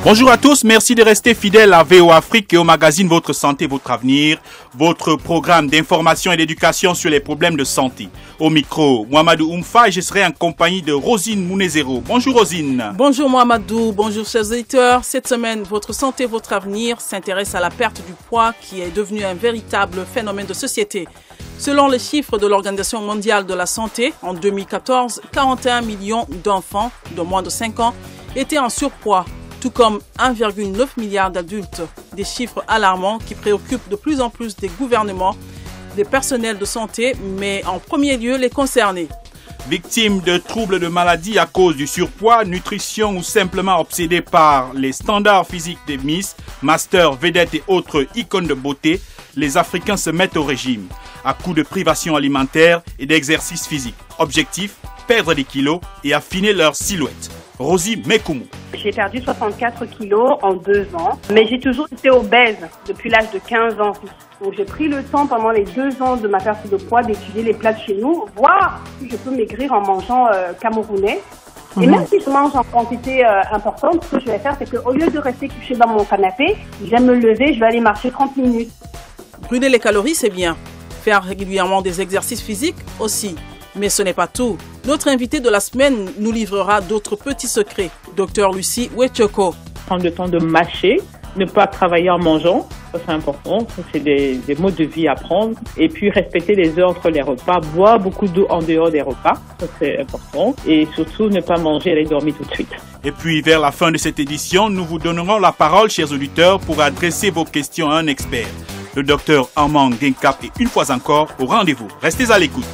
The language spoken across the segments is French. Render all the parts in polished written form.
Bonjour à tous, merci de rester fidèles à VO Afrique et au magazine Votre Santé, Votre Avenir, votre programme d'information et d'éducation sur les problèmes de santé. Au micro, Mohamedou Oumfa et je serai en compagnie de Rosine Mounezero. Bonjour Rosine. Bonjour Mohamedou, bonjour chers auditeurs. Cette semaine, Votre Santé, Votre Avenir s'intéresse à la perte du poids qui est devenu un véritable phénomène de société. Selon les chiffres de l'Organisation mondiale de la santé, en 2014, 41 millions d'enfants de moins de 5 ans étaient en surpoids, tout comme 1,9 milliard d'adultes. Des chiffres alarmants qui préoccupent de plus en plus des gouvernements, des personnels de santé, mais en premier lieu les concernés. Victimes de troubles de maladie à cause du surpoids, nutrition ou simplement obsédés par les standards physiques des Miss, Masters, vedettes et autres icônes de beauté, les Africains se mettent au régime, à coup de privation alimentaire et d'exercice physique. Objectif, perdre des kilos et affiner leur silhouette. Rosie Mekoumou. J'ai perdu 64 kilos en 2 ans, mais j'ai toujours été obèse depuis l'âge de 15 ans. Donc j'ai pris le temps pendant les 2 ans de ma perte de poids d'étudier les plats de chez nous, voir si je peux maigrir en mangeant camerounais. Et même si je mange en quantité importante, ce que je vais faire, c'est qu'au lieu de rester couché dans mon canapé, je vais me lever, je vais aller marcher 30 minutes. Brûler les calories, c'est bien. Faire régulièrement des exercices physiques aussi. Mais ce n'est pas tout. Notre invité de la semaine nous livrera d'autres petits secrets. Docteur Lucie Wechoko. Prendre le temps de mâcher, ne pas travailler en mangeant, ça c'est important, ça c'est des modes de vie à prendre. Et puis respecter les heures entre les repas, boire beaucoup d'eau en dehors des repas, ça c'est important. Et surtout ne pas manger et aller dormir tout de suite. Et puis vers la fin de cette édition, nous vous donnerons la parole, chers auditeurs, pour adresser vos questions à un expert. Le docteur Armand Genkap est une fois encore au rendez-vous. Restez à l'écoute.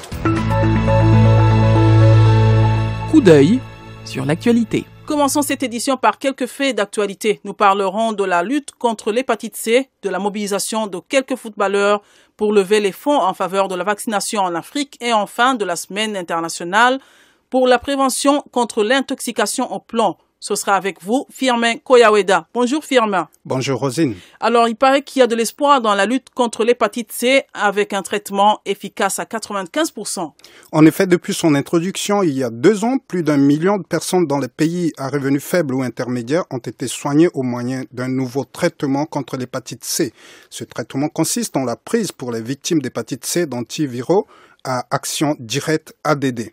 Coup d'œil sur l'actualité. Commençons cette édition par quelques faits d'actualité. Nous parlerons de la lutte contre l'hépatite C, de la mobilisation de quelques footballeurs pour lever les fonds en faveur de la vaccination en Afrique et enfin de la semaine internationale pour la prévention contre l'intoxication au plomb. Ce sera avec vous, Firmin Koyaweda. Bonjour Firmin. Bonjour Rosine. Alors, il paraît qu'il y a de l'espoir dans la lutte contre l'hépatite C avec un traitement efficace à 95%. En effet, depuis son introduction il y a 2 ans, plus d'1 million de personnes dans les pays à revenus faibles ou intermédiaires ont été soignées au moyen d'un nouveau traitement contre l'hépatite C. Ce traitement consiste en la prise pour les victimes d'hépatite C d'antiviraux à action directe ADD.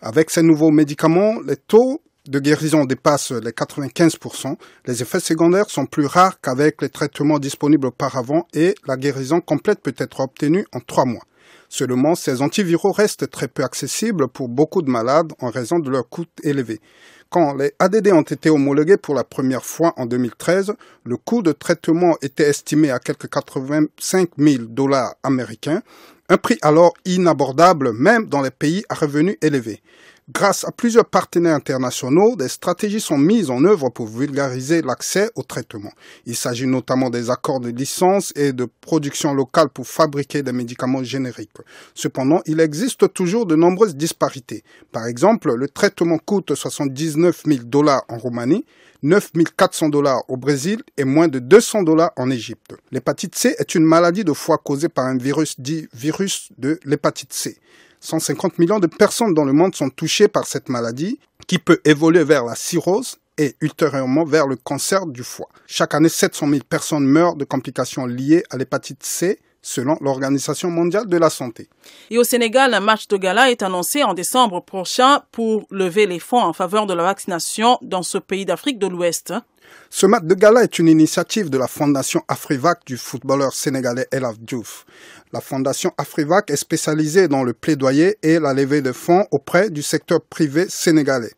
Avec ces nouveaux médicaments, les taux de guérison dépasse les 95%, les effets secondaires sont plus rares qu'avec les traitements disponibles auparavant et la guérison complète peut être obtenue en 3 mois. Seulement, ces antiviraux restent très peu accessibles pour beaucoup de malades en raison de leur coût élevé. Quand les ADD ont été homologués pour la première fois en 2013, le coût de traitement était estimé à quelques 85 000 $ américains, un prix alors inabordable même dans les pays à revenus élevés. Grâce à plusieurs partenaires internationaux, des stratégies sont mises en œuvre pour vulgariser l'accès au traitement. Il s'agit notamment des accords de licence et de production locale pour fabriquer des médicaments génériques. Cependant, il existe toujours de nombreuses disparités. Par exemple, le traitement coûte 79 000 $ en Roumanie, 9 400 $ au Brésil et moins de 200 $ en Égypte. L'hépatite C est une maladie de foie causée par un virus dit virus de l'hépatite C. 150 millions de personnes dans le monde sont touchées par cette maladie qui peut évoluer vers la cirrhose et ultérieurement vers le cancer du foie. Chaque année, 700 000 personnes meurent de complications liées à l'hépatite C selon l'Organisation mondiale de la santé. Et au Sénégal, un match de gala est annoncé en décembre prochain pour lever les fonds en faveur de la vaccination dans ce pays d'Afrique de l'Ouest. Ce match de gala est une initiative de la Fondation Afrivac du footballeur sénégalais El Hadj Diouf. La Fondation Afrivac est spécialisée dans le plaidoyer et la levée de fonds auprès du secteur privé sénégalais.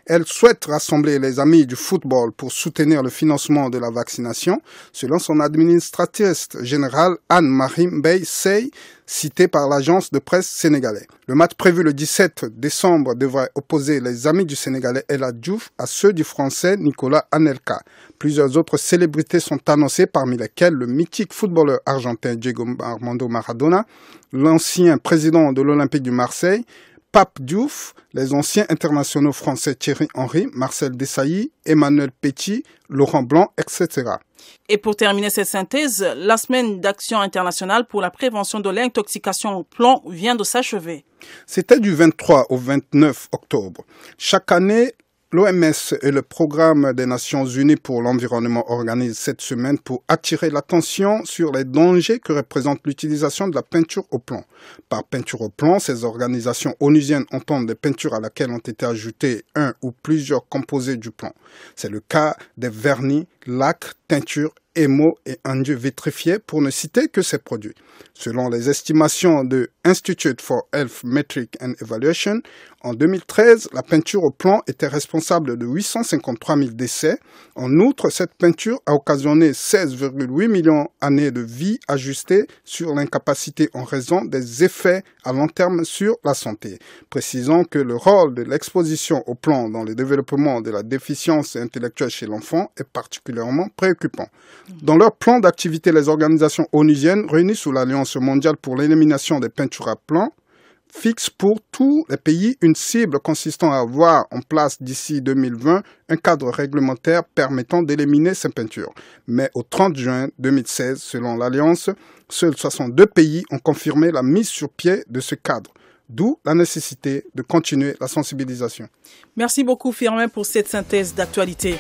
Elle souhaite rassembler les amis du football pour soutenir le financement de la vaccination, selon son administratrice générale Anne-Marie Mbaye Sey, citée par l'agence de presse sénégalaise. Le match prévu le 17 décembre devrait opposer les amis du Sénégalais El Hadj Diouf à ceux du Français Nicolas Anelka. Plusieurs autres célébrités sont annoncées, parmi lesquelles le mythique footballeur argentin Diego Armando Maradona, l'ancien président de l'Olympique de Marseille, Pape Diouf, les anciens internationaux français Thierry Henry, Marcel Desailly, Emmanuel Petit, Laurent Blanc, etc. Et pour terminer cette synthèse, la semaine d'action internationale pour la prévention de l'intoxication au plomb vient de s'achever. C'était du 23 au 29 octobre. Chaque année, L'OMS et le Programme des Nations Unies pour l'environnement organisent cette semaine pour attirer l'attention sur les dangers que représente l'utilisation de la peinture au plomb. Par peinture au plomb, ces organisations onusiennes entendent des peintures à laquelle ont été ajoutés un ou plusieurs composés du plomb. C'est le cas des vernis, lacs, teintures, émaux et enduits vitrifiés pour ne citer que ces produits. Selon les estimations de Institute for Health Metric and Evaluation, en 2013, la peinture au plomb était responsable de 853 000 décès. En outre, cette peinture a occasionné 16,8 millions d'années de vie ajustées sur l'incapacité en raison des effets à long terme sur la santé. Précisons que le rôle de l'exposition au plomb dans le développement de la déficience intellectuelle chez l'enfant est particulièrement préoccupant. Dans leur plan d'activité, les organisations onusiennes réunies sous l'Alliance mondiale pour l'élimination des peintures à plomb fixent pour tous les pays une cible consistant à avoir en place d'ici 2020 un cadre réglementaire permettant d'éliminer ces peintures. Mais au 30 juin 2016, selon l'Alliance, seuls 62 pays ont confirmé la mise sur pied de ce cadre. D'où la nécessité de continuer la sensibilisation. Merci beaucoup Firmin pour cette synthèse d'actualité.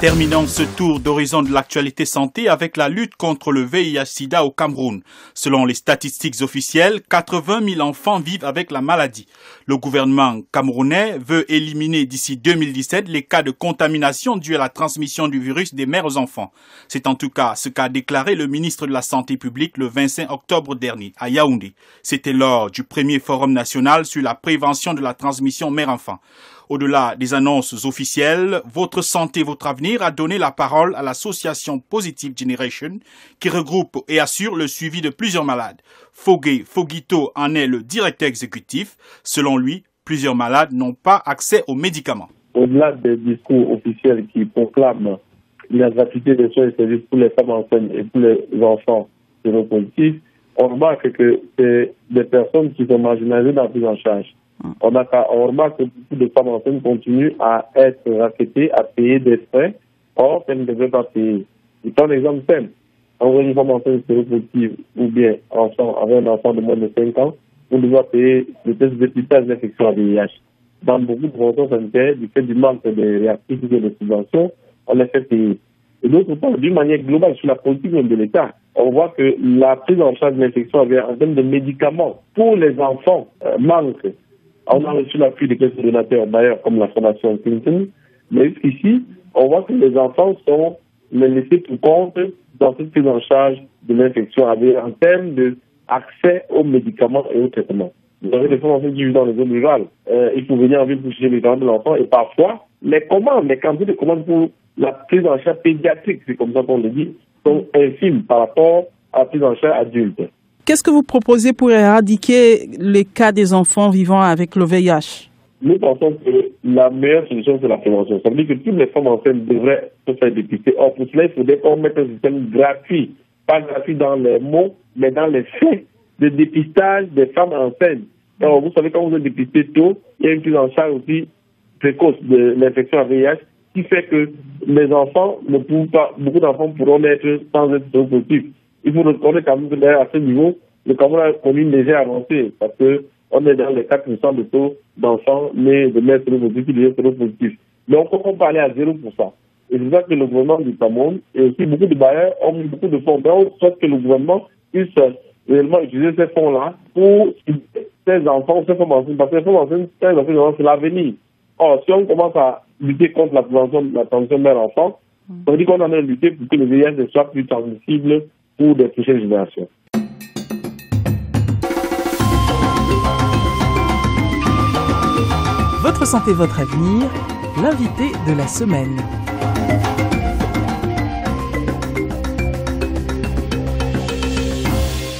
Terminons ce tour d'horizon de l'actualité santé avec la lutte contre le VIH-Sida au Cameroun. Selon les statistiques officielles, 80 000 enfants vivent avec la maladie. Le gouvernement camerounais veut éliminer d'ici 2017 les cas de contamination dus à la transmission du virus des mères aux enfants. C'est en tout cas ce qu'a déclaré le ministre de la Santé publique le 25 octobre dernier à Yaoundé. C'était lors du premier forum national sur la prévention de la transmission mère-enfant. Au-delà des annonces officielles, Votre Santé, Votre Avenir a donné la parole à l'association Positive Generation qui regroupe et assure le suivi de plusieurs malades. Foguito en est le directeur exécutif. Selon lui, plusieurs malades n'ont pas accès aux médicaments. Au-delà des discours officiels qui proclament la gratuité des soins et services pour les femmes enceintes et pour les enfants séropositifs, on remarque que c'est des personnes qui sont marginalisées dans la prise en charge. On remarque que beaucoup de femmes enceintes continuent à être racketées, à payer des frais, or elles ne devraient pas payer. Je prends un exemple simple. Envoyer une femme enceinte séropositive ou bien enfant, avec un enfant de moins de 5 ans, on doit payer le test de dépistage d'infection à VIH. Dans beaucoup de fonctions sanitaires, du fait du manque de réactifs et de subventions, on les fait payer. Et d'autre part, d'une manière globale, sur la politique même de l'État, on voit que la prise en charge de l'infection à VIH en termes de médicaments pour les enfants manque. On a reçu l'appui de quelques donateurs, d'ailleurs, comme la Fondation Clinton. Mais jusqu'ici, on voit que les enfants sont laissés pour compte dans cette prise en charge de l'infection en termes d'accès aux médicaments et aux traitements. Vous avez des femmes qui vivent dans les zones rurales. Il faut venir en ville pour chercher les médicaments de l'enfant. Et parfois, les quantités de commandes pour la prise en charge pédiatrique, c'est comme ça qu'on le dit, sont infimes par rapport à la prise en charge adulte. Qu'est-ce que vous proposez pour éradiquer les cas des enfants vivant avec le VIH? Nous pensons que la meilleure solution, c'est la prévention. Ça veut dire que toutes les femmes enceintes devraient se faire dépister. Or, pour cela, il faudrait qu'on mette un système gratuit. Pas gratuit dans les mots, mais dans les faits de dépistage des femmes enceintes. Alors, vous savez, quand vous êtes dépisté tôt, il y a une prise en charge aussi précoce de l'infection à VIH qui fait que les enfants ne pourront pas, beaucoup d'enfants pourront naître sans être séropositifs. Il faut reconnaître quand même que à ce niveau, le Cameroun a connu une légère avancée parce qu'on est dans les 4% de taux d'enfants nés de mères séropositifs et de séropositifs. Mais on peut pas aller à 0%. Et c'est ça que le gouvernement du Cameroun et aussi beaucoup de bailleurs ont mis beaucoup de fonds. Mais on souhaite que le gouvernement puisse réellement utiliser ces fonds-là pour ces enfants, ces femmes enceintes. Parce que les femmes enceintes, c'est l'avenir. Or, si on commence à lutter contre la prévention de la transmission mère-enfant, ça veut dire qu'on en a lutté pour que le VIH ne soit plus transmissible pour des prochaines générations. Votre santé, votre avenir, l'invité de la semaine.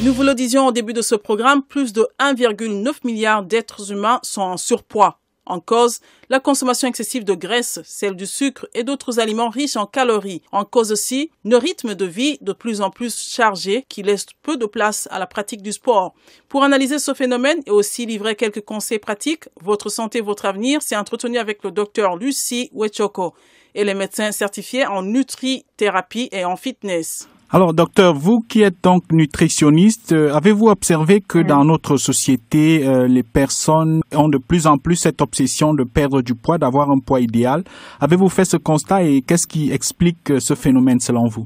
Nous vous le disions au début de ce programme, plus de 1,9 milliard d'êtres humains sont en surpoids. En cause, la consommation excessive de graisse, celle du sucre et d'autres aliments riches en calories. En cause aussi, le rythme de vie de plus en plus chargé qui laisse peu de place à la pratique du sport. Pour analyser ce phénomène et aussi livrer quelques conseils pratiques, Votre santé, votre avenir s'est entretenu avec le docteur Lucie Wechoko et les médecins certifiés en nutrithérapie et en fitness. Alors, docteur, vous qui êtes donc nutritionniste, avez-vous observé que dans notre société, les personnes ont de plus en plus cette obsession de perdre du poids, d'avoir un poids idéal? Avez-vous fait ce constat et qu'est-ce qui explique ce phénomène selon vous?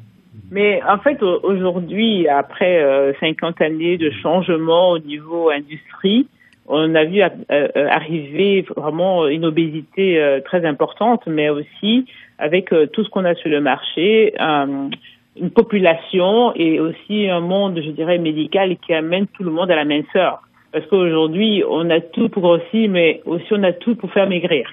Mais en fait, aujourd'hui, après 50 années de changement au niveau industrie, on a vu arriver vraiment une obésité très importante, mais aussi avec tout ce qu'on a sur le marché, une population et aussi un monde, je dirais, médical qui amène tout le monde à la minceur. Parce qu'aujourd'hui, on a tout pour grossir, mais aussi on a tout pour faire maigrir.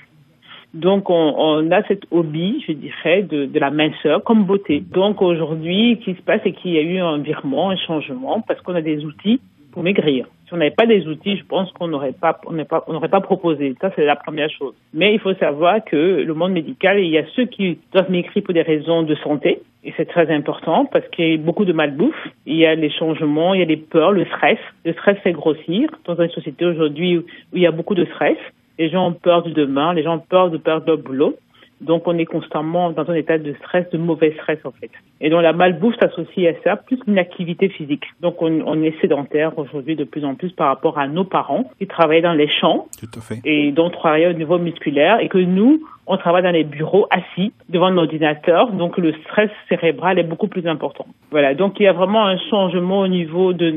Donc, on a cette hobby, je dirais, de la minceur comme beauté. Donc, aujourd'hui, ce qui se passe, c'est qu'il y a eu un virement, un changement, parce qu'on a des outils pour maigrir. Si on n'avait pas des outils, je pense qu'on n'aurait pas proposé. Ça, c'est la première chose. Mais il faut savoir que le monde médical, il y a ceux qui doivent maigrir pour des raisons de santé. Et c'est très important parce qu'il y a beaucoup de malbouffe. Il y a les changements, il y a les peurs, le stress. Le stress fait grossir. Dans une société aujourd'hui où il y a beaucoup de stress, les gens ont peur du demain, les gens ont peur de perdre leur boulot. Donc, on est constamment dans un état de stress, de mauvais stress, en fait. Et donc, la malbouffe s'associe à ça, plus une activité physique. Donc, on est sédentaire aujourd'hui de plus en plus par rapport à nos parents qui travaillaient dans les champs. Tout à fait. Et donc travaillaient au niveau musculaire et que nous, on travaille dans les bureaux assis devant un ordinateur. Donc, le stress cérébral est beaucoup plus important. Voilà. Donc, il y a vraiment un changement au niveau de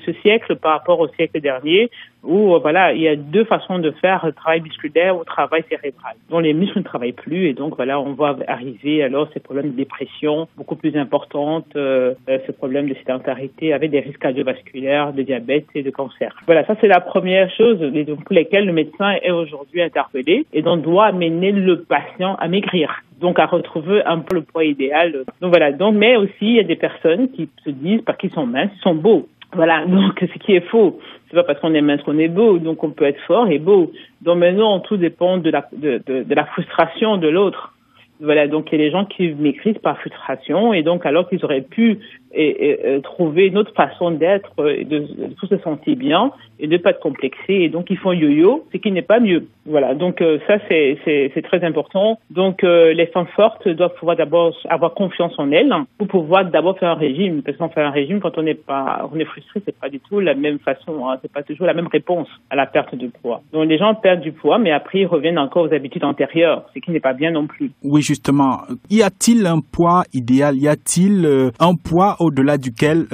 ce siècle par rapport au siècle dernier où, voilà, il y a deux façons de faire travail musculaire ou travail cérébral. Donc, les muscles ne travaillent plus et donc, voilà, on va arriver alors ces problèmes de dépression beaucoup plus importantes, ce problème de sédentarité avec des risques cardiovasculaires, de diabète et de cancer. Voilà, ça, c'est la première chose pour lesquelles le médecin est aujourd'hui interpellé et donc doit amener le patient à maigrir. Donc, à retrouver un peu le poids idéal. Donc, voilà. Donc, mais aussi, il y a des personnes qui se disent, parce qu'ils sont minces, ils sont beaux. Voilà. Donc, ce qui est faux. C'est pas parce qu'on est mince qu'on est beau. Donc, on peut être fort et beau. Donc, maintenant, tout dépend de la frustration de l'autre. Voilà. Donc, il y a des gens qui maigrissent par frustration et donc, alors qu'ils auraient pu trouver une autre façon d'être, de se sentir bien et de ne pas être complexé. Et donc, ils font yo-yo, ce qui n'est pas mieux. Voilà. Donc, ça, c'est très important. Donc, les femmes fortes doivent pouvoir d'abord avoir confiance en elles pour pouvoir d'abord faire un régime. Parce qu'on fait un régime quand on est frustré, c'est pas du tout la même façon, hein. C'est pas toujours la même réponse à la perte de poids. Donc, les gens perdent du poids, mais après, ils reviennent encore aux habitudes antérieures, ce qui n'est pas bien non plus. Oui, justement. Y a-t-il un poids idéal? Y a-t-il un poids au-delà duquel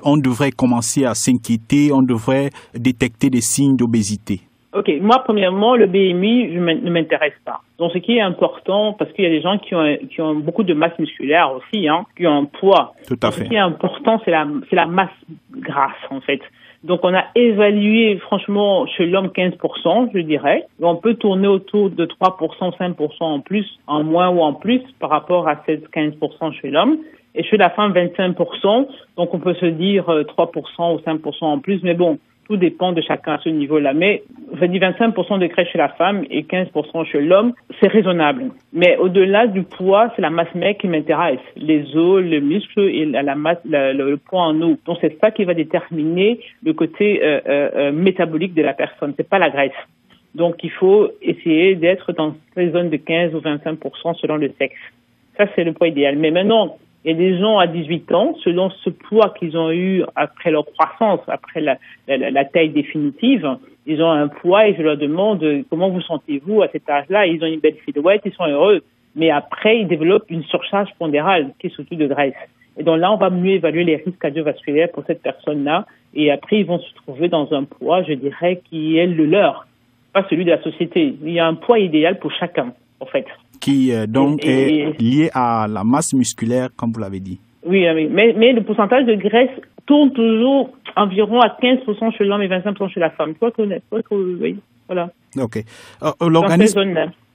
on devrait commencer à s'inquiéter, on devrait détecter des signes d'obésité? Ok, moi, premièrement, le BMI ne m'intéresse pas. Donc, ce qui est important, parce qu'il y a des gens qui ont beaucoup de masse musculaire aussi, hein, qui ont un poids. Tout à fait. Ce qui est important, c'est la masse grasse, en fait. Donc, on a évalué, franchement, chez l'homme, 15%, je dirais. On peut tourner autour de 3%, 5% en plus, en moins ou en plus, par rapport à ces 15% chez l'homme. Et chez la femme, 25%. Donc, on peut se dire 3% ou 5% en plus. Mais bon, tout dépend de chacun à ce niveau-là. Mais je dis 25% de graisse chez la femme et 15% chez l'homme, c'est raisonnable. Mais au-delà du poids, c'est la masse maigre qui m'intéresse. Les os, le muscle et la masse, le poids en eau. Donc, c'est ça qui va déterminer le côté métabolique de la personne. C'est pas la graisse. Donc, il faut essayer d'être dans ces zones de 15 ou 25% selon le sexe. Ça, c'est le poids idéal. Mais maintenant, il y a des gens à 18 ans, selon ce poids qu'ils ont eu après leur croissance, après la taille définitive, ils ont un poids et je leur demande comment vous sentez-vous à cet âge-là. Ils ont une belle silhouette, ils sont heureux. Mais après, ils développent une surcharge pondérale qui est surtout de graisse. Et donc là, on va mieux évaluer les risques cardiovasculaires pour cette personne-là. Et après, ils vont se trouver dans un poids, je dirais, qui est le leur, pas celui de la société. Il y a un poids idéal pour chacun, en fait. Qui donc est lié à la masse musculaire, comme vous l'avez dit. Oui, mais le pourcentage de graisse tourne toujours environ à 15% chez l'homme et 25% chez la femme. Oui, voilà. Ok.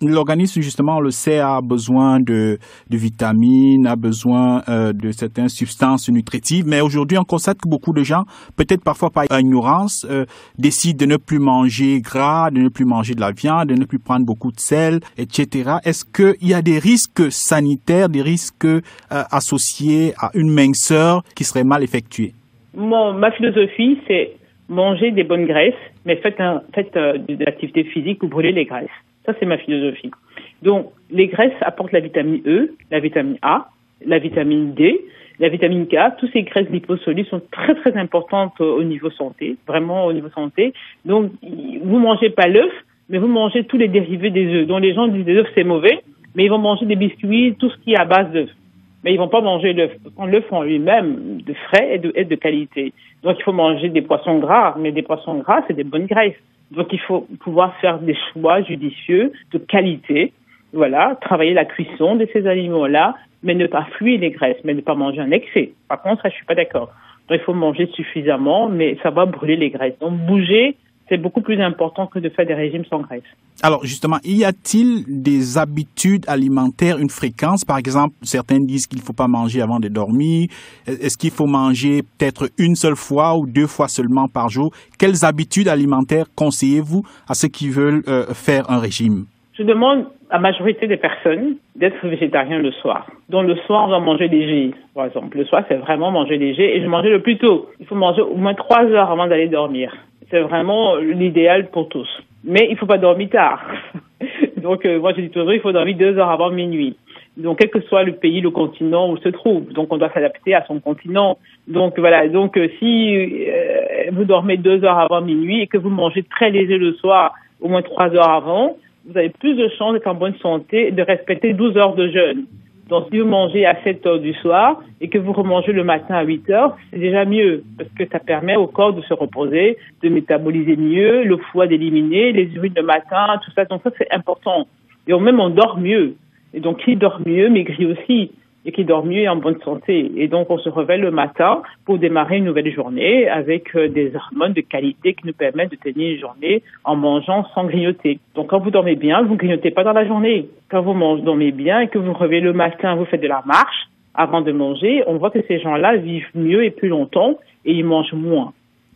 L'organisme, justement, on le sait, a besoin de vitamines, a besoin de certaines substances nutritives. Mais aujourd'hui, on constate que beaucoup de gens, peut-être parfois par ignorance, décident de ne plus manger gras, de ne plus manger de la viande, de ne plus prendre beaucoup de sel, etc. Est-ce qu'il y a des risques sanitaires, des risques associés à une minceur qui serait mal effectuée? Ma philosophie, c'est manger des bonnes graisses, mais faites de l'activité physique pour brûler les graisses. Ça, c'est ma philosophie. Donc, les graisses apportent la vitamine E, la vitamine A, la vitamine D, la vitamine K, tous ces graisses liposolubles sont très très importantes au niveau santé, vraiment au niveau santé. Donc, vous mangez pas l'œuf, mais vous mangez tous les dérivés des œufs. Donc, les gens disent les œufs c'est mauvais, mais ils vont manger des biscuits, tout ce qui est à base d'œufs. Mais ils vont pas manger l'œuf. Quand l'œuf en lui-même, de frais et de qualité. Donc, il faut manger des poissons gras, mais des poissons gras, c'est des bonnes graisses. Donc, il faut pouvoir faire des choix judicieux de qualité. Voilà, travailler la cuisson de ces aliments-là, mais ne pas fuir les graisses, mais ne pas manger en excès. Par contre, ça, je suis pas d'accord. Donc, il faut manger suffisamment, mais ça va brûler les graisses. Donc, bouger, c'est beaucoup plus important que de faire des régimes sans graisse. Alors justement, y a-t-il des habitudes alimentaires, une fréquence? Par exemple, certains disent qu'il ne faut pas manger avant de dormir. Est-ce qu'il faut manger peut-être une seule fois ou 2 fois seulement par jour? Quelles habitudes alimentaires conseillez-vous à ceux qui veulent faire un régime? Je demande à la majorité des personnes d'être végétariens le soir. Donc le soir, on va manger léger, par exemple. Le soir, c'est vraiment manger léger et je mangeais le plus tôt. Il faut manger au moins 3 heures avant d'aller dormir. C'est vraiment l'idéal pour tous. Mais il faut pas dormir tard. Donc, moi, je dis toujours, il faut dormir 2 heures avant minuit. Donc, quel que soit le pays, le continent où se trouve. Donc, on doit s'adapter à son continent. Donc, voilà. Donc, si vous dormez 2 heures avant minuit et que vous mangez très léger le soir, au moins 3 heures avant, vous avez plus de chances d'être en bonne santé et de respecter 12 heures de jeûne. Donc, si vous mangez à 7 heures du soir et que vous remangez le matin à 8 heures, c'est déjà mieux parce que ça permet au corps de se reposer, de métaboliser mieux, le foie d'éliminer, les urines le matin, tout ça. Donc, ça, c'est important. Et même, on dort mieux. Et donc, qui dort mieux maigrit aussi. Et qui dort mieux est en bonne santé. Et donc, on se réveille le matin pour démarrer une nouvelle journée avec des hormones de qualité qui nous permettent de tenir une journée en mangeant sans grignoter. Donc, quand vous dormez bien, vous grignotez pas dans la journée. Quand vous dormez bien et que vous réveillez le matin, vous faites de la marche avant de manger, on voit que ces gens-là vivent mieux et plus longtemps et ils mangent moins.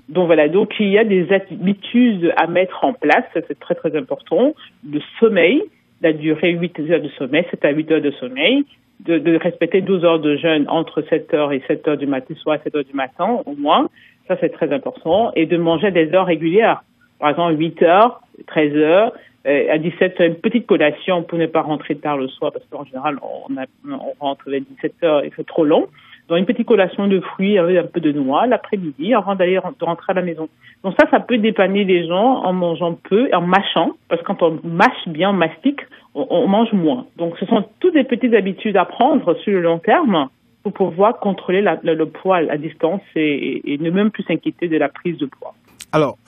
Donc, voilà. Donc, il y a des habitudes à mettre en place. C'est très, très important. Le sommeil, la durée 8 heures de sommeil, 7 à 8 heures de sommeil. De respecter 12 heures de jeûne entre 7 heures et 7 heures du matin, soit 7 heures du matin au moins. Ça, c'est très important. Et de manger à des heures régulières. Par exemple, 8 heures, 13 heures, à 17 heures, une petite collation pour ne pas rentrer tard le soir parce qu'en général, on rentre vers 17 heures et c'est trop long. Donc, une petite collation de fruits avec un peu de noix l'après-midi avant de rentrer à la maison. Donc ça peut dépanner les gens en mangeant peu et en mâchant. Parce que quand on mâche bien, on mastique, on mange moins. Donc, ce sont toutes des petites habitudes à prendre sur le long terme pour pouvoir contrôler le poids à distance et ne même plus s'inquiéter de la prise de poids. Alors,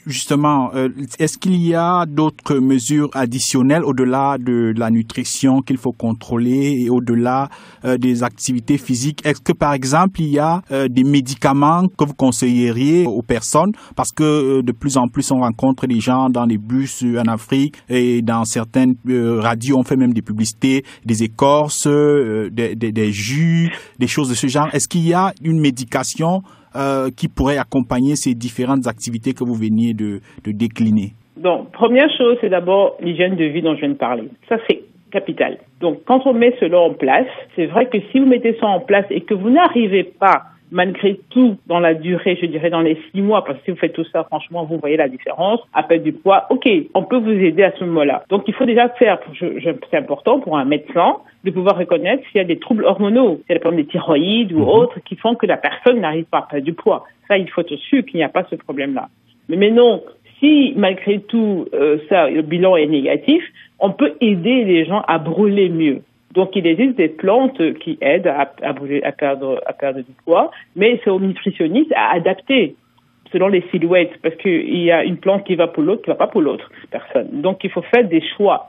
justement, est-ce qu'il y a d'autres mesures additionnelles au-delà de la nutrition qu'il faut contrôler et au-delà des activités physiques? Est-ce que, par exemple, il y a des médicaments que vous conseilleriez aux personnes? Parce que de plus en plus, on rencontre des gens dans les bus en Afrique et dans certaines radios, on fait même des publicités, des écorces, des jus, des choses de ce genre. Est-ce qu'il y a une médication qui pourrait accompagner ces différentes activités que vous veniez de décliner? Donc, première chose, c'est d'abord l'hygiène de vie dont je viens de parler. Ça, c'est capital. Donc, quand on met cela en place, c'est vrai que si vous mettez ça en place et que vous n'arrivez pas, malgré tout, dans la durée, je dirais dans les 6 mois, parce que si vous faites tout ça, franchement, vous voyez la différence, à perdre du poids, ok, on peut vous aider à ce moment-là. Donc, il faut déjà faire, c'est important pour un médecin, de pouvoir reconnaître s'il y a des troubles hormonaux, s'il y a des problèmes de thyroïde ou autres, qui font que la personne n'arrive pas à perdre du poids. Ça, il faut être sûr qu'il n'y a pas ce problème-là. Mais non, si malgré tout, le bilan est négatif, on peut aider les gens à brûler mieux. Donc, il existe des plantes qui aident à perdre du poids, mais c'est aux nutritionnistes à adapter selon les silhouettes, parce qu'il y a une plante qui va pour l'autre, qui va pas pour l'autre personne. Donc, il faut faire des choix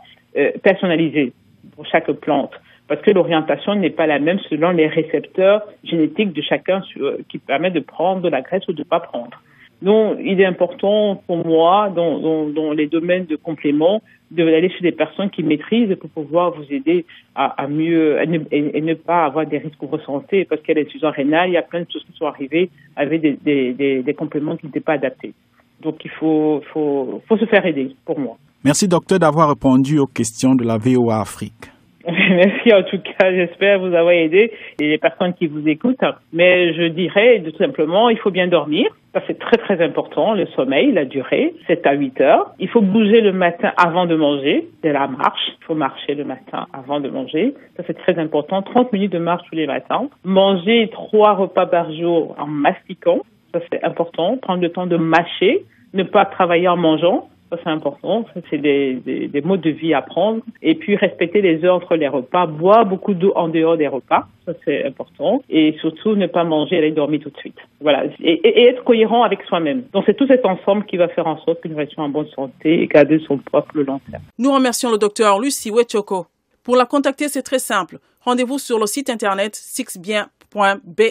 personnalisés pour chaque plante, parce que l'orientation n'est pas la même selon les récepteurs génétiques de chacun qui permet de prendre de la graisse ou de pas prendre. Donc, il est important pour moi, dans les domaines de compléments, d'aller chez des personnes qui maîtrisent pour pouvoir vous aider à mieux et ne pas avoir des risques pour votre santé, parce qu'il y a l'insuffisance rénale, il y a plein de choses qui sont arrivées avec des compléments qui n'étaient pas adaptés. Donc, il faut se faire aider, pour moi. Merci, docteur, d'avoir répondu aux questions de la VOA Afrique. Merci en tout cas, j'espère vous avoir aidé et les personnes qui vous écoutent. Mais je dirais tout simplement, il faut bien dormir. Ça, c'est très, très important, le sommeil, la durée, 7 à 8 heures. Il faut bouger le matin avant de manger, de la marche. Il faut marcher le matin avant de manger. Ça, c'est très important. 30 minutes de marche tous les matins. Manger 3 repas par jour en mastiquant. Ça, c'est important. Prendre le temps de mâcher. Ne pas travailler en mangeant. Ça, c'est important. Ça, c'est des modes de vie à prendre. Et puis, respecter les heures entre les repas. Boire beaucoup d'eau en dehors des repas. Ça, c'est important. Et surtout, ne pas manger et aller dormir tout de suite. Voilà. Et être cohérent avec soi-même. Donc, c'est tout cet ensemble qui va faire en sorte que nous restions en bonne santé et garder son poids pour le long terme. Nous remercions le docteur Lucie Wetchoko. Pour la contacter, c'est très simple. Rendez-vous sur le site internet sixbien.be.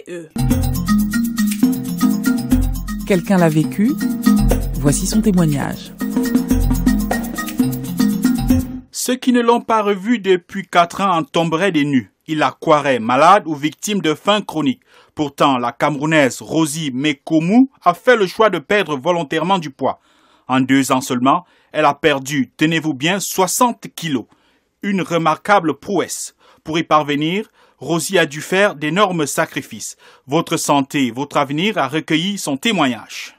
Quelqu'un l'a vécu. Voici son témoignage. Ceux qui ne l'ont pas revu depuis 4 ans en tomberaient des nues. Il la croirait malade ou victime de faim chronique. Pourtant, la Camerounaise Rosie Mekomou a fait le choix de perdre volontairement du poids. En 2 ans seulement, elle a perdu, tenez-vous bien, 60 kilos. Une remarquable prouesse. Pour y parvenir, Rosie a dû faire d'énormes sacrifices. Votre santé, votre avenir a recueilli son témoignage.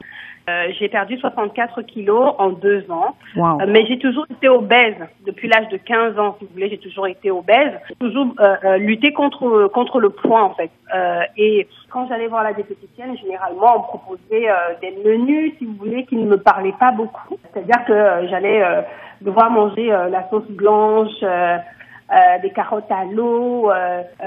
J'ai perdu 64 kilos en 2 ans, Wow. Mais j'ai toujours été obèse. Depuis l'âge de 15 ans, si vous voulez, j'ai toujours été obèse. J'ai toujours lutté contre le poids, en fait. Et quand j'allais voir la diététicienne, généralement, on me proposait des menus, si vous voulez, qui ne me parlaient pas beaucoup. C'est-à-dire que j'allais devoir manger la sauce blanche, des carottes à l'eau,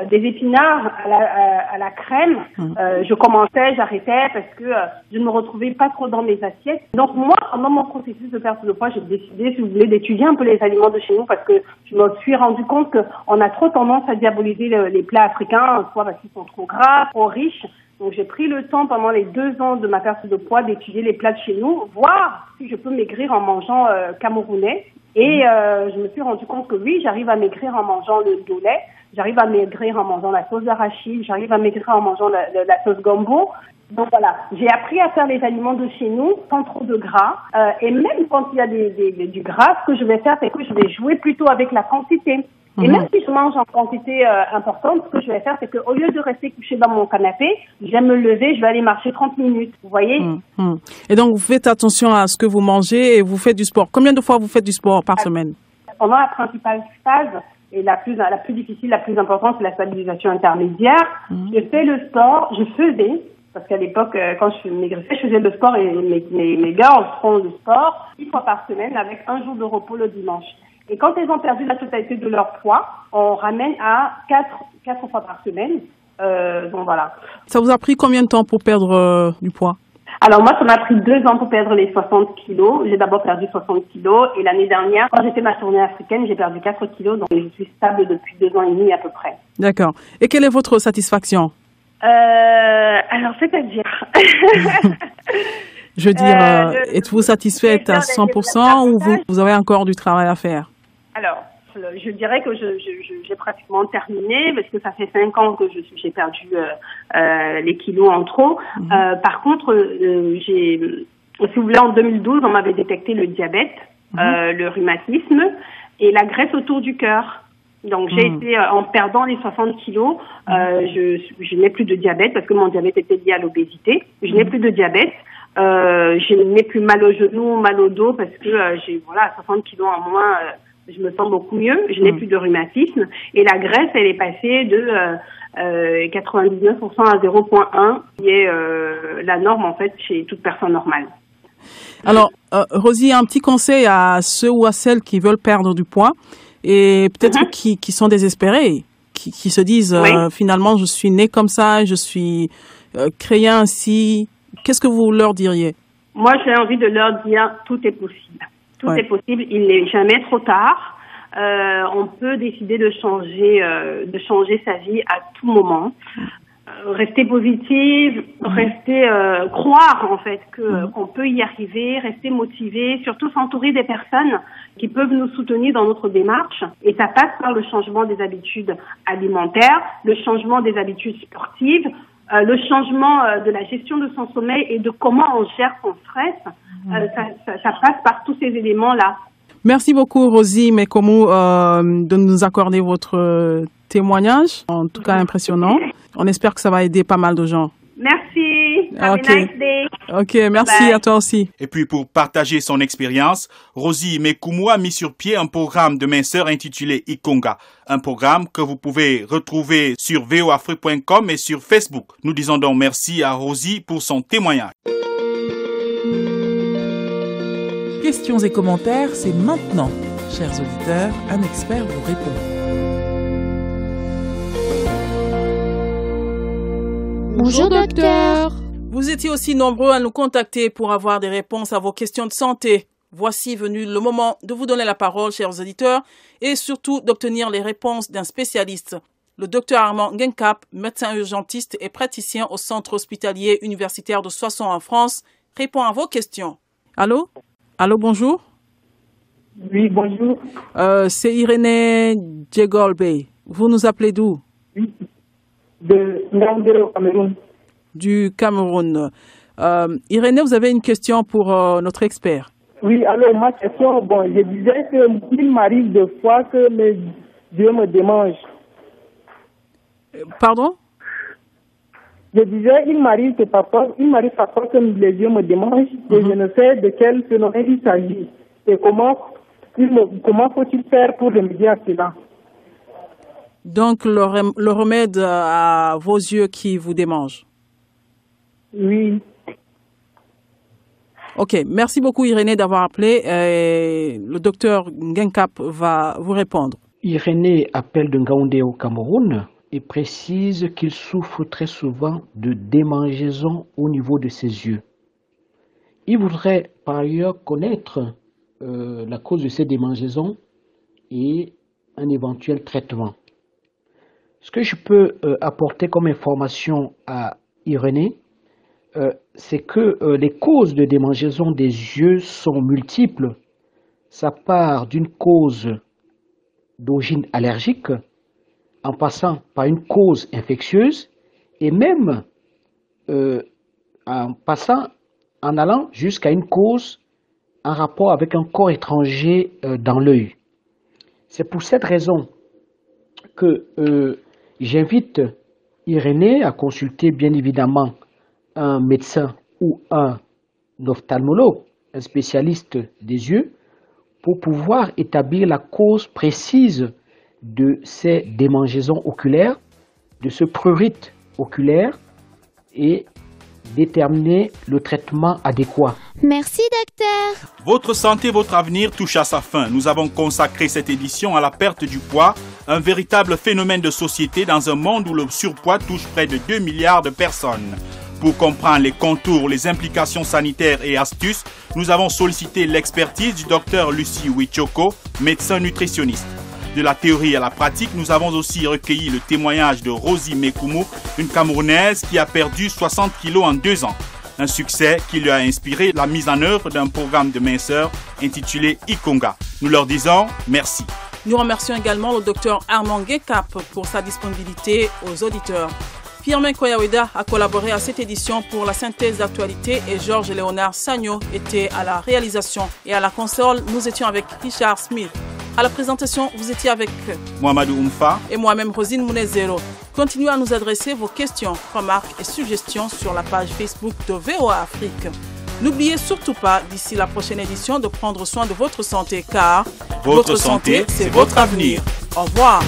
des épinards à la crème. Je commençais, j'arrêtais parce que je ne me retrouvais pas trop dans mes assiettes. Donc moi, pendant mon processus de perte de poids, j'ai décidé, si vous voulez, d'étudier un peu les aliments de chez nous parce que je me suis rendu compte qu'on a trop tendance à diaboliser les plats africains, soit parce qu'ils sont trop gras, trop riches. Donc j'ai pris le temps pendant les 2 ans de ma perte de poids d'étudier les plats de chez nous, voir si je peux maigrir en mangeant camerounais. Et je me suis rendu compte que oui, j'arrive à maigrir en mangeant le lait, j'arrive à maigrir en mangeant la sauce d'arachide, j'arrive à maigrir en mangeant la sauce gombo. Donc voilà, j'ai appris à faire les aliments de chez nous sans trop de gras. Et même quand il y a du gras, ce que je vais faire, c'est que je vais jouer plutôt avec la quantité. Et même si je mange en quantité importante, ce que je vais faire, c'est qu'au lieu de rester couché dans mon canapé, je vais me lever, je vais aller marcher 30 minutes. Vous voyez? Et donc, vous faites attention à ce que vous mangez et vous faites du sport. Combien de fois vous faites du sport par semaine? Pendant la principale phase, et la plus difficile, la plus importante, c'est la stabilisation intermédiaire. Je fais le sport, je faisais, parce qu'à l'époque, quand je maigrissais, je faisais le sport et mes girls font le sport 6 fois par semaine avec 1 jour de repos le dimanche. Et quand elles ont perdu la totalité de leur poids, on ramène à 4 fois par semaine. Donc voilà. Ça vous a pris combien de temps pour perdre du poids? Alors moi, ça m'a pris 2 ans pour perdre les 60 kilos. J'ai d'abord perdu 60 kilos et l'année dernière, quand j'ai fait ma tournée africaine, j'ai perdu 4 kilos. Donc je suis stable depuis 2 ans et demi à peu près. D'accord. Et quelle est votre satisfaction? Alors, c'est-à-dire Je veux dire, êtes-vous satisfaite à 100% ou vous avez encore du travail à faire? Alors, je dirais que j'ai pratiquement terminé parce que ça fait 5 ans que j'ai perdu les kilos en trop. Par contre, si vous voulez, en 2012, on m'avait détecté le diabète, le rhumatisme et la graisse autour du cœur. Donc, j'ai été, en perdant les 60 kilos, je n'ai plus de diabète parce que mon diabète était lié à l'obésité. Je n'ai plus de diabète. Je n'ai plus mal au genou, mal au dos parce que j'ai 60 kilos en moins. Je me sens beaucoup mieux. Je n'ai plus de rhumatisme et la graisse, elle est passée de 99% à 0,1, qui est la norme en fait chez toute personne normale. Alors, Rosie, un petit conseil à ceux ou à celles qui veulent perdre du poids et peut-être qui sont désespérés, qui se disent finalement je suis née comme ça, je suis créée ainsi. Qu'est-ce que vous leur diriez? Moi, j'ai envie de leur dire tout est possible. Tout est possible. Il n'est jamais trop tard. On peut décider de changer sa vie à tout moment. Rester positive, croire en fait qu'on peut y arriver, rester motivé, surtout s'entourer des personnes qui peuvent nous soutenir dans notre démarche. Et ça passe par le changement des habitudes alimentaires, le changement des habitudes sportives, le changement de la gestion de son sommeil et de comment on gère son stress. Ça passe par tous ces éléments-là. Merci beaucoup, Rosie Mekomou, de nous accorder votre témoignage, en tout cas impressionnant. On espère que ça va aider pas mal de gens. Merci. Have a nice day. Ok, merci Bye. à toi aussi. Et puis pour partager son expérience, Rosie Mekumu a mis sur pied un programme de minceur intitulé Ikonga, un programme que vous pouvez retrouver sur voafrique.com et sur Facebook. Nous disons donc merci à Rosie pour son témoignage. Questions et commentaires, c'est maintenant. Chers auditeurs, un expert vous répond. Bonjour docteur. Vous étiez aussi nombreux à nous contacter pour avoir des réponses à vos questions de santé. Voici venu le moment de vous donner la parole, chers auditeurs, et surtout d'obtenir les réponses d'un spécialiste. Le docteur Armand Ngenkap, médecin urgentiste et praticien au centre hospitalier universitaire de Soissons en France, répond à vos questions. Allô? Allô, bonjour? Oui, bonjour. C'est Irénée Djegolbe. Vous nous appelez d'où? Oui, de Ngaoundé au Cameroun. Du Cameroun. Irénée, vous avez une question pour notre expert. Oui, alors ma question, je disais qu'il m'arrive des fois que mes yeux me démangent. Pardon? Je disais, il m'arrive parfois que les yeux me démangent et je ne sais de quel phénomène il s'agit. Et comment faut-il faire pour remédier à cela? Donc, le remède à vos yeux qui vous démangent. Oui. Ok, merci beaucoup Irénée d'avoir appelé. Le docteur Ngenkap va vous répondre. Irénée appelle de Ngaoundé au Cameroun et précise qu'il souffre très souvent de démangeaisons au niveau de ses yeux. Il voudrait par ailleurs connaître la cause de ces démangeaisons et un éventuel traitement. Ce que je peux apporter comme information à Irénée, c'est que les causes de démangeaison des yeux sont multiples. Ça part d'une cause d'origine allergique, en passant par une cause infectieuse, et même en allant jusqu'à une cause en rapport avec un corps étranger dans l'œil. C'est pour cette raison que j'invite Irénée à consulter bien évidemment un médecin ou un ophtalmologue, un spécialiste des yeux, pour pouvoir établir la cause précise de ces démangeaisons oculaires, de ce prurite oculaire et déterminer le traitement adéquat. Merci docteur. Votre santé, votre avenir touche à sa fin. Nous avons consacré cette édition à la perte du poids, un véritable phénomène de société dans un monde où le surpoids touche près de 2 milliards de personnes. Pour comprendre les contours, les implications sanitaires et astuces, nous avons sollicité l'expertise du docteur Lucie Wichoko, médecin nutritionniste. De la théorie à la pratique, nous avons aussi recueilli le témoignage de Rosie Mekumu, une Camerounaise qui a perdu 60 kilos en 2 ans. Un succès qui lui a inspiré la mise en œuvre d'un programme de minceur intitulé Ikonga. Nous leur disons merci. Nous remercions également le docteur Armand Ngenkap pour sa disponibilité aux auditeurs. Firmin Koyaweda a collaboré à cette édition pour la synthèse d'actualité et Georges Léonard Sagno était à la réalisation. Et à la console, nous étions avec Richard Smith. À la présentation, vous étiez avec Mohamedou Oumfa et moi-même Rosine Mounezero. Continuez à nous adresser vos questions, remarques et suggestions sur la page Facebook de VOA Afrique. N'oubliez surtout pas, d'ici la prochaine édition, de prendre soin de votre santé car votre santé, c'est votre avenir. Au revoir.